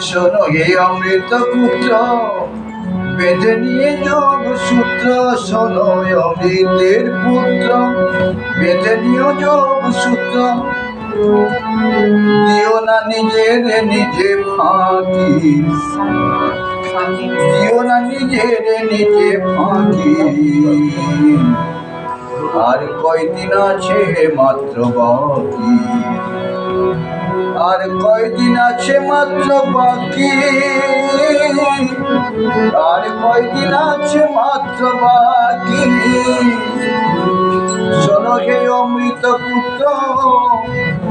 শোনো হে অমৃত পুত্র, বেঁধে নিয়ে যোগ সূত্র। শোনো অমৃতের পুত্র, বেঁধে নিয়ে যোগ সূত্র। দিও না নিজের নিজে ফাঁকি, দিও না নিজের নিজে ফাঁকি। আর কয়দিন আছে মাত্র বাকি, আর কয়দিন আছে মাত্র বাকি, আর কয়দিন আছে মাত্র বাকি। শোনো হে অমৃত পুত্র,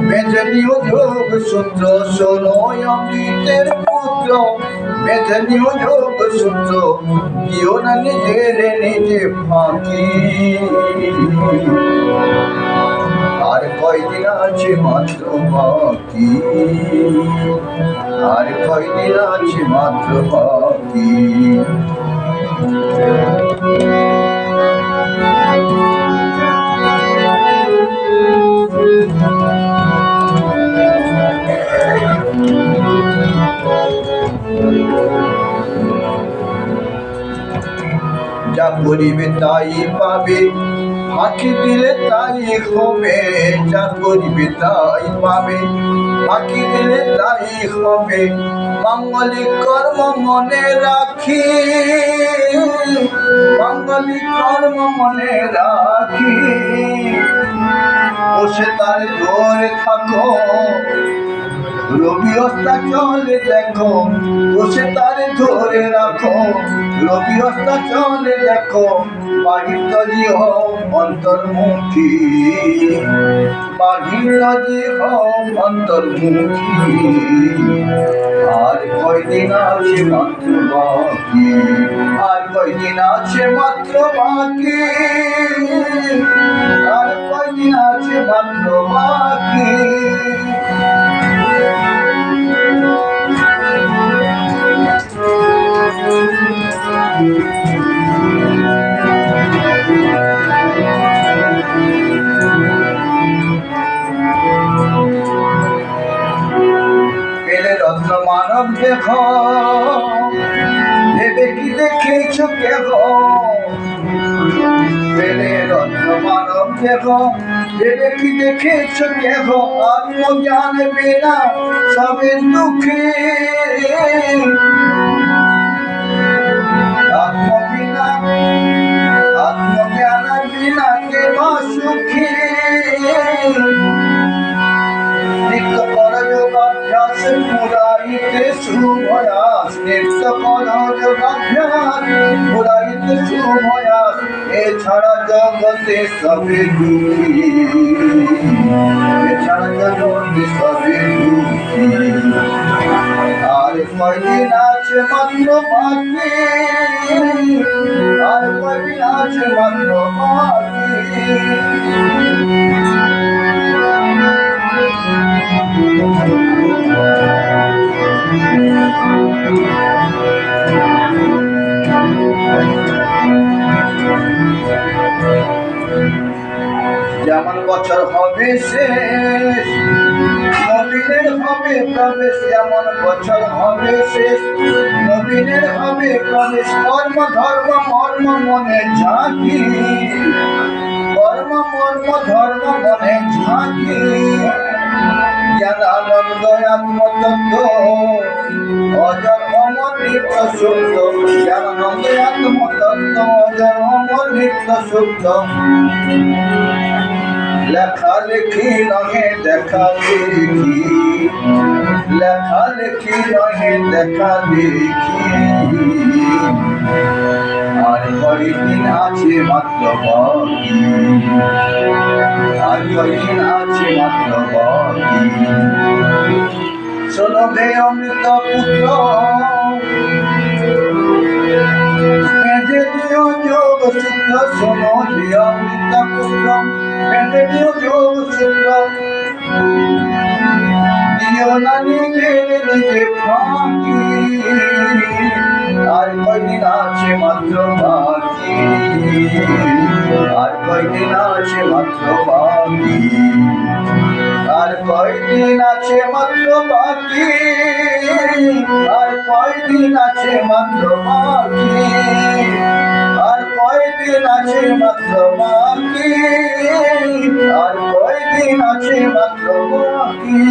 বেঁধে নিও যোগ সূত্র। শোনো অমৃতের পুত্র, বেঁধে নিও যোগ সূত্র। দিও না নিজের নিজে ফাঁকি। আর কয়দিন আছে মাত্র বাকি, আর কয়দিন আছে মাত্র বাকি। যা করিবে তাই পাবে, ফাঁকি দিলে তাই হবে। যা করিবে তাই পাবে, ফাঁকি দিলে তাই হবে। মাঙ্গলিক কর্ম মনে রাখি, মাঙ্গলিক কর্ম মনে রাখি। বসে তার ধরে থাকো, রবি অস্তাচলে দেখো। বসে তার ধরে রাখো, রবি অস্তাচলে দেখো। বাহির হও অন্তর্মুখী, বাহির হও অন্তর্মুখী। আর কয়দিন আছে মাত্র বাকি, আর কয়দিন আছে মাত্র বাকি, আর কয়দিন আছে মাত্র বাকি। রত্ন মানব দেখ, ভেবে কি দেখেছ কেহ। পেলে রত্ন মানব দেখ, ভেবে কি দেখেছ কেহ। আত্মজ্ঞান বিনা সবের দুঃখে, আত্মবিনা আত্মজ্ঞান বিনা কেব সুখী। নিত্য কর যোগাভ্যাস পুরাইতে শুভয়াস, নিত্য কর যোগাভ্যাস পুরাইতে শুভয়াস। এছাড়া জগতে সবে দুঃখী, এছাড়া জগতে সবে দুঃখী। আর কয়দিন আছে মাত্র বাকি, আর কয়দিন আছে মাত্র বাকি। যেমন বছর হবে শেষ, নবীনের হবে প্রবেশ। যেমন বছর হবে শেষ, নবীনের হবে প্রবেশ। কর্ম ধর্ম মর্ম মনে ঝাঁকি, কর্ম মর্ম ধর্ম মনে ঝাঁকি। জ্ঞানানন্দ আত্মতত্ত্ব, অজর অমর নিত্য সত্য। জ্ঞানানন্দ আত্মতত্ত্ব, অজর অমর নিত্য সত্য। লেখালেখি নহে দেখা দেখি, লেখালেখি নহে দেখা দেখি। আর কয়দিন আছে মাত্র বাকি, আর কয়দিন আছে মাত্র বাকি। শোনো হে অমৃত পুত্র, বেঁধে নিও যোগ সূত্র। শোনো হে অমৃত পুত্র, বেঁধে নিও যোগ সূত্র। দিও না নিজের নিজে ফাঁকি, আর কয়দিন আছে মাত্র বাকি, আর কয়দিন আছে মাত্র বাকি। আর কয়দিন আছে মাত্র বাকি, আর কয়দিন আছে মাত্র বাকি, আর কয়দিন আছে মাত্র বাকি, আর কয়দিন আছে মাত্র বাকি।